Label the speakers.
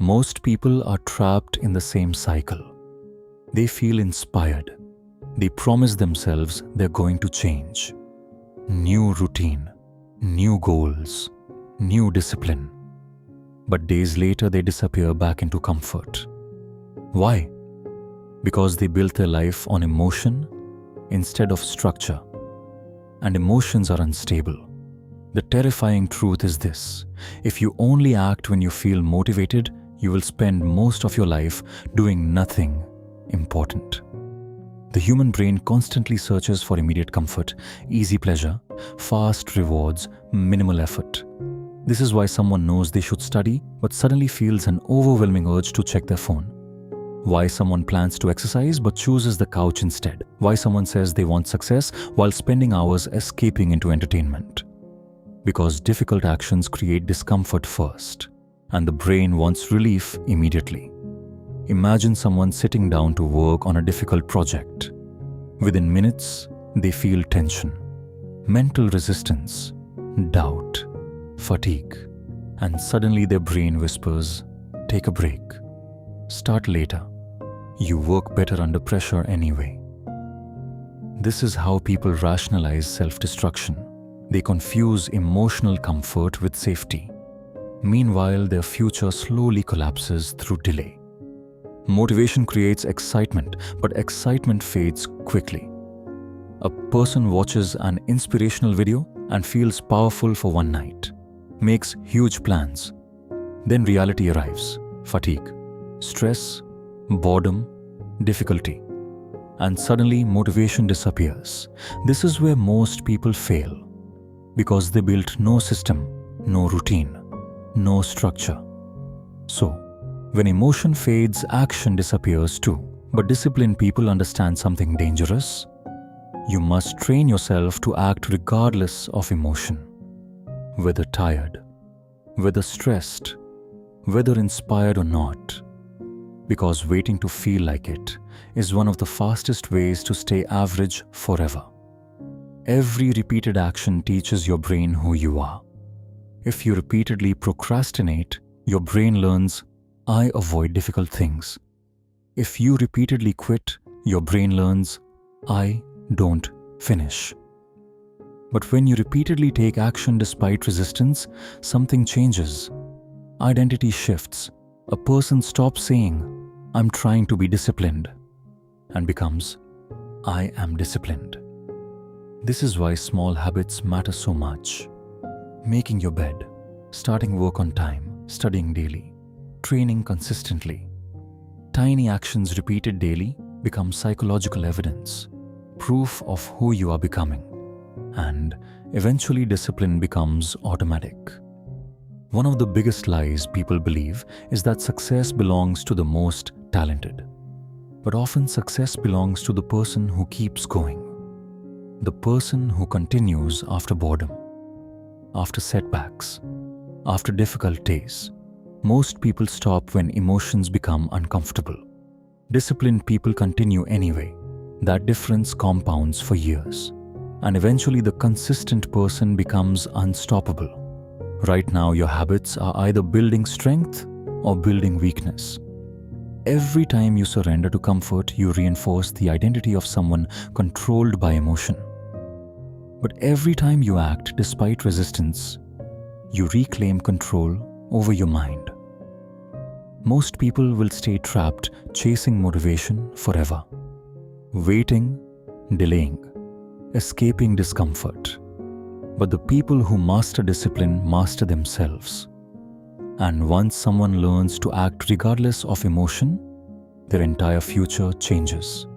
Speaker 1: Most people are trapped in the same cycle. They feel inspired. They promise themselves they're going to change. New routine, new goals, new discipline. But days later they disappear back into comfort. Why? Because they built their life on emotion instead of structure. And emotions are unstable. The terrifying truth is this: if you only act when you feel motivated, you will spend most of your life doing nothing important. The human brain constantly searches for immediate comfort, easy pleasure, fast rewards, minimal effort. This is why someone knows they should study but suddenly feels an overwhelming urge to check their phone. Why someone plans to exercise but chooses the couch instead. Why someone says they want success while spending hours escaping into entertainment. Because difficult actions create discomfort first, and the brain wants relief immediately. Imagine someone sitting down to work on a difficult project. Within minutes, they feel tension, mental resistance, doubt, fatigue, and suddenly their brain whispers, "Take a break. Start later. You work better under pressure anyway." This is how people rationalize self-destruction. They confuse emotional comfort with safety. Meanwhile, their future slowly collapses through delay. Motivation creates excitement, but excitement fades quickly. A person watches an inspirational video and feels powerful for one night, makes huge plans. Then reality arrives: fatigue, stress, boredom, difficulty. And suddenly motivation disappears. This is where most people fail, because they built no system, no routine, no structure. So, when emotion fades, action disappears too. But disciplined people understand something dangerous. You must train yourself to act regardless of emotion. Whether tired, whether stressed, whether inspired or not. Because waiting to feel like it is one of the fastest ways to stay average forever. Every repeated action teaches your brain who you are. If you repeatedly procrastinate, your brain learns, "I avoid difficult things." If you repeatedly quit, your brain learns, "I don't finish." But when you repeatedly take action despite resistance, something changes. Identity shifts. A person stops saying, "I'm trying to be disciplined," and becomes, "I am disciplined." This is why small habits matter so much. Making your bed, starting work on time, studying daily, training consistently. Tiny actions repeated daily become psychological evidence, proof of who you are becoming. And eventually discipline becomes automatic. One of the biggest lies people believe is that success belongs to the most talented. But often success belongs to the person who keeps going. The person who continues after boredom, after setbacks, after difficult days. Most people stop when emotions become uncomfortable. Disciplined people continue anyway. That difference compounds for years. And eventually the consistent person becomes unstoppable. Right now your habits are either building strength or building weakness. Every time you surrender to comfort, you reinforce the identity of someone controlled by emotion. But every time you act despite resistance, you reclaim control over your mind. Most people will stay trapped chasing motivation forever, waiting, delaying, escaping discomfort. But the people who master discipline master themselves. And once someone learns to act regardless of emotion, their entire future changes.